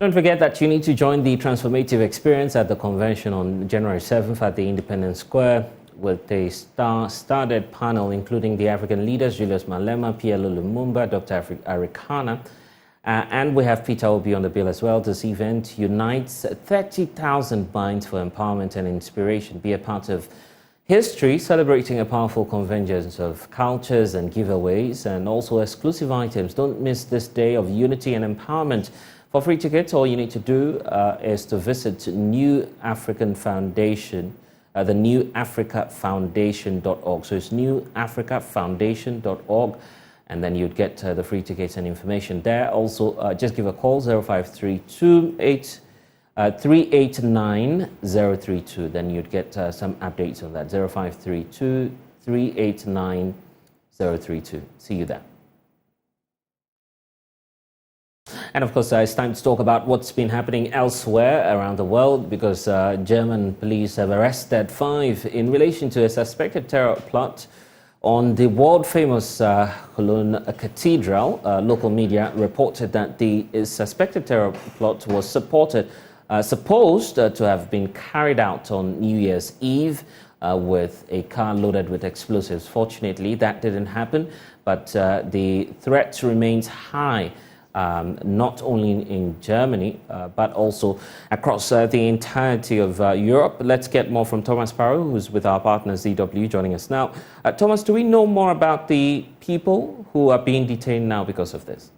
Don't forget that you need to join the transformative experience at the convention on January 7th at the Independence Square with a star-studded panel including the African leaders Julius Malema, Pierre Lumumba, Dr. Arikana, and we have Peter Obi on the bill as well. This event unites 30,000 minds for empowerment and inspiration. Be a part of history, celebrating a powerful convergence of cultures and giveaways and also exclusive items. Don't miss this day of unity and empowerment. For free tickets, all you need to do is to visit New African Foundation, the newafricafoundation.org. So it's newafricafoundation.org, and then you'd get the free tickets and information there. Also, just give a call, 0532 389 032. Then you'd get some updates on that, 0532 389 032. See you there. And of course, it's time to talk about what's been happening elsewhere around the world, because German police have arrested 5 in relation to a suspected terror plot on the world-famous Cologne Cathedral. Local media reported that the suspected terror plot was supposed to have been carried out on New Year's Eve with a car loaded with explosives. Fortunately, that didn't happen, but the threat remains high. Not only in Germany, but also across the entirety of Europe. Let's get more from Thomas Parrow, who's with our partner ZW, joining us now. Thomas, do we know more about the people who are being detained now because of this?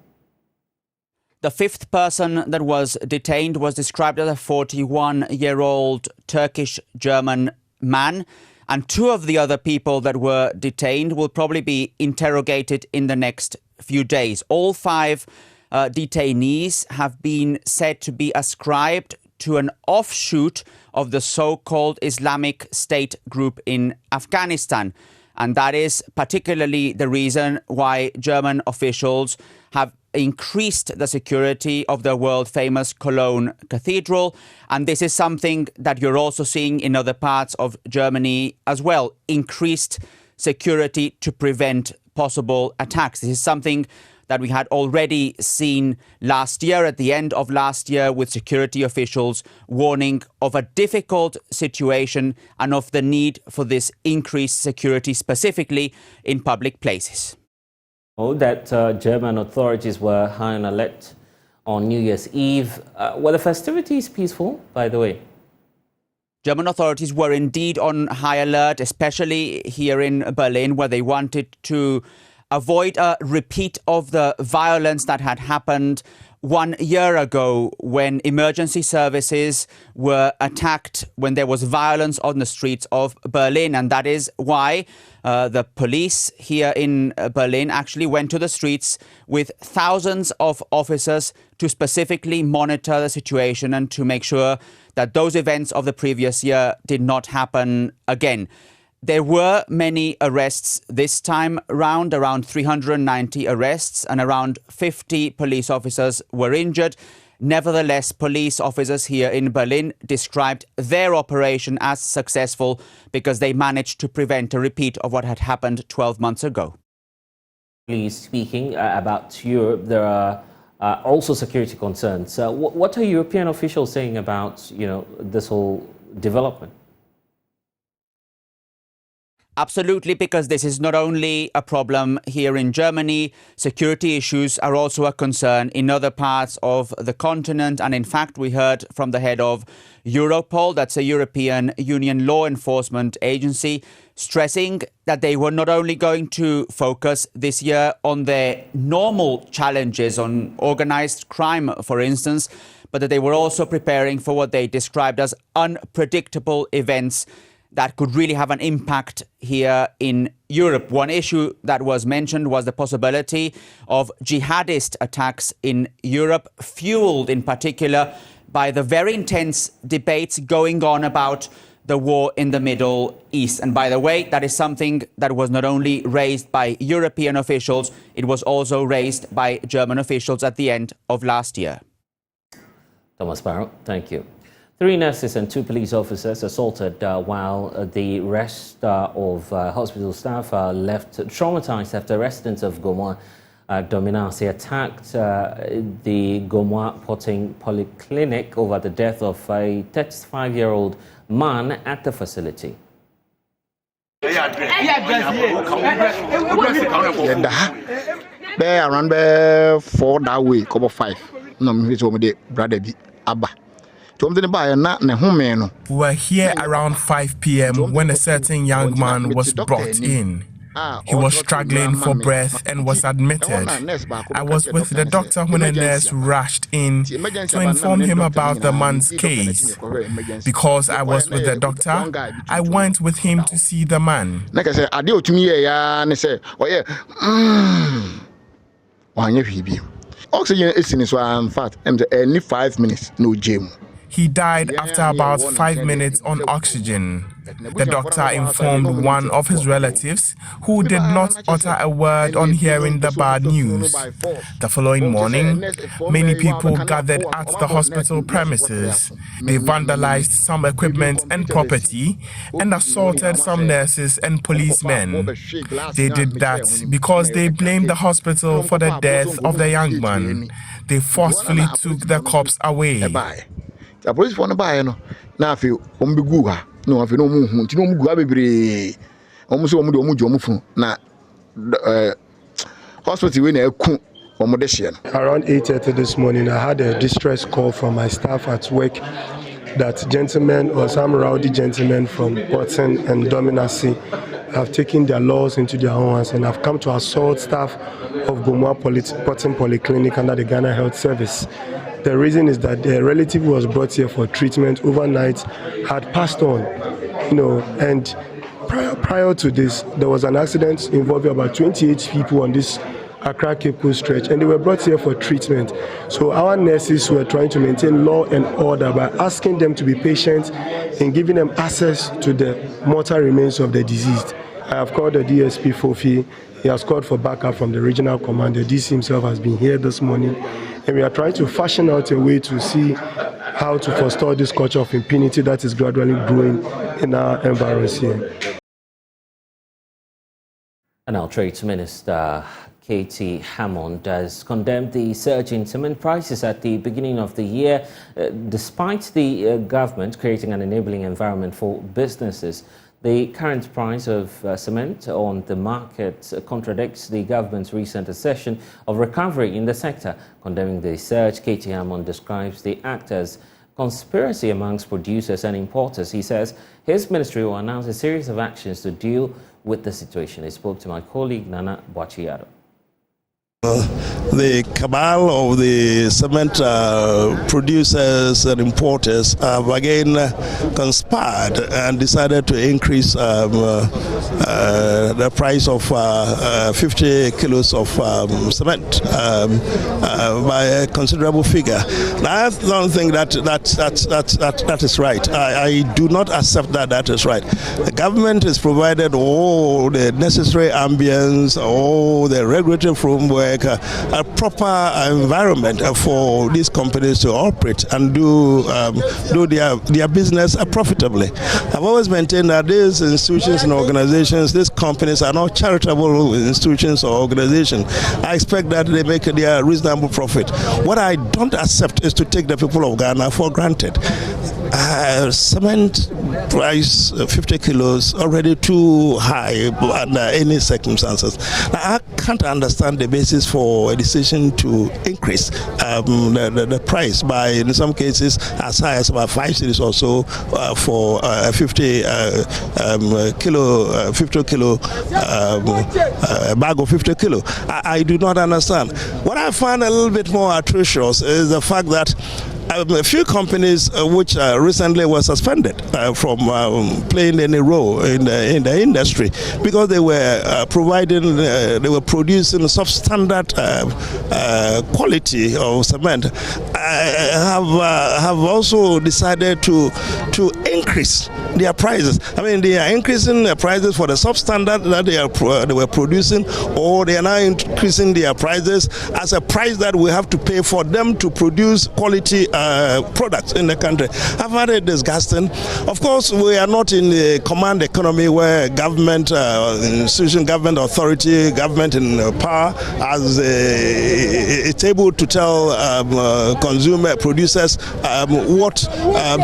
The 5th person that was detained was described as a 41-year-old Turkish-German man. And 2 of the other people that were detained will probably be interrogated in the next few days. All 5 detainees have been said to be ascribed to an offshoot of the so-called Islamic State group in Afghanistan. And that is particularly the reason why German officials have increased the security of the world-famous Cologne Cathedral. And this is something that you're also seeing in other parts of Germany as well. Increased security to prevent possible attacks. This is something that we had already seen last year, at the end of last year, with security officials warning of a difficult situation and of the need for this increased security, specifically in public places. Oh, that German authorities were high on alert on New Year's Eve. Were the festivities peaceful, by the way? German authorities were indeed on high alert, especially here in Berlin, where they wanted to avoid a repeat of the violence that had happened 1 year ago when emergency services were attacked, when there was violence on the streets of Berlin. And that is why the police here in Berlin actually went to the streets with thousands of officers to specifically monitor the situation and to make sure that those events of the previous year did not happen again. There were many arrests this time round, around 390 arrests, and around 50 police officers were injured. Nevertheless, police officers here in Berlin described their operation as successful because they managed to prevent a repeat of what had happened 12 months ago. Speaking about Europe, there are also security concerns. What are European officials saying about, this whole development? Absolutely, because this is not only a problem here in Germany, security issues are also a concern in other parts of the continent. And in fact, we heard from the head of Europol, that's a European Union law enforcement agency, stressing that they were not only going to focus this year on their normal challenges, on organized crime, for instance, but that they were also preparing for what they described as unpredictable events that could really have an impact here in Europe. One issue that was mentioned was the possibility of jihadist attacks in Europe, fueled in particular by the very intense debates going on about the war in the Middle East. And by the way, that is something that was not only raised by European officials, it was also raised by German officials at the end of last year. Thomas Parrow, thank you. 3 nurses and 2 police officers assaulted while the rest of hospital staff are left traumatized after residents of Goma Dominasi attacked the Gomwa Potting Polyclinic over the death of a 35-year-old man at the facility. Around 4 that way, couple 5. No, brother Abba. We were here around 5 p.m. when a certain young man was brought in. He was struggling for breath and was admitted. I was with the doctor when a nurse rushed in to inform him about the man's case. Because I was with the doctor, I went with him to see the man. Oxygen is in fact, only 5 minutes, no gym. He died after about 5 minutes on oxygen. The doctor informed one of his relatives who did not utter a word on hearing the bad news. The following morning, many people gathered at the hospital premises. They vandalized some equipment and property and assaulted some nurses and policemen. They did that because they blamed the hospital for the death of the young man. They forcefully took the corpse away. The police want to buy now. Feel no, I feel no move. No move. Almost na hospital when Around 8:30 this morning, I had a distress call from my staff at work that gentlemen or some rowdy gentlemen from Potting and Dominasi have taken their laws into their own hands and have come to assault staff of Gomwa Potting Polyclinic under the Ghana Health Service. The reason is that the relative who was brought here for treatment overnight had passed on, and prior to this, there was an accident involving about 28 people on this Accra Cape Coast stretch, and they were brought here for treatment. So our nurses were trying to maintain law and order by asking them to be patient and giving them access to the mortal remains of the deceased. I have called the DSP Fofi. He has called for backup from the regional commander. DC himself has been here this morning, and we are trying to fashion out a way to see how to forestall this culture of impunity that is gradually growing in our environs here. And our Trade Minister Katie Hammond has condemned the surge in cement prices at the beginning of the year, despite the government creating an enabling environment for businesses. The current price of cement on the market contradicts the government's recent assertion of recovery in the sector. Condemning the surge, Katie Hammond describes the act as conspiracy amongst producers and importers. He says his ministry will announce a series of actions to deal with the situation. He spoke to my colleague Nana Boachiado. The cabal of the cement producers and importers have again conspired and decided to increase the price of 50 kilos of cement by a considerable figure. Now, I don't think that is right. I do not accept that is right. The government has provided all the necessary ambience, all the regulatory framework, a proper environment for these companies to operate and do their business profitably. I've always maintained that these institutions and organizations, these companies are not charitable institutions or organizations. I expect that they make their reasonable profit. What I don't accept is to take the people of Ghana for granted. Cement price 50 kilos already too high under any circumstances. Now, I can't understand the basis for a decision to increase the price by, in some cases, as high as about 5 cedis or so for 50 kilo bag of 50 kilo. I do not understand. What I find a little bit more atrocious is the fact that a few companies which recently were suspended from playing any role in the industry because they were they were producing substandard quality of cement, have also decided to increase their prices. I mean, they are increasing their prices for the substandard that they were producing, or they are now increasing their prices as a price that we have to pay for them to produce quality products in the country. I've had it disgusting. Of course, we are not in the command economy where government, institution, government authority, government in power, as it's able to tell consumer producers what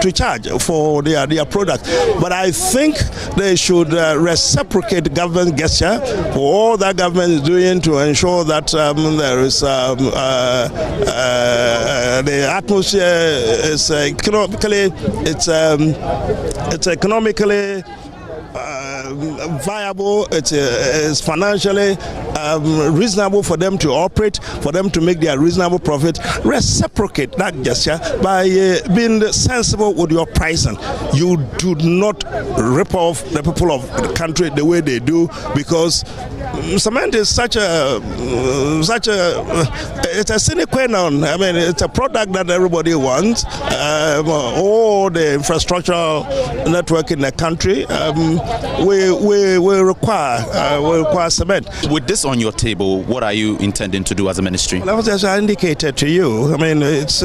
to charge for their product. But I think they should reciprocate government gesture for all that government is doing to ensure that there is the atmosphere is economically, it's economically viable, it is financially reasonable for them to operate, for them to make their reasonable profit. Reciprocate that gesture by being sensible with your pricing. You do not rip off the people of the country the way they do, because cement is such a it's a sine qua non. I mean, it's a product that everybody wants. All the infrastructural network in the country, we require cement. With this on your table, what are you intending to do as a ministry? Well, as I indicated to you, I mean, it's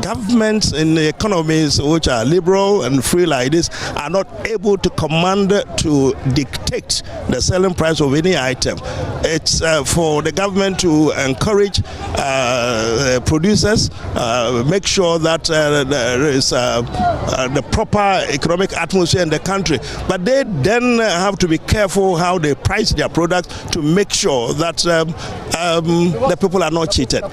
governments in the economies which are liberal and free like this are not able to command to dictate the selling price of any item. It's for the government to encourage producers, make sure that there is the proper economic atmosphere in the country. But they then have to be careful how they price their products to make sure that the people are not cheated.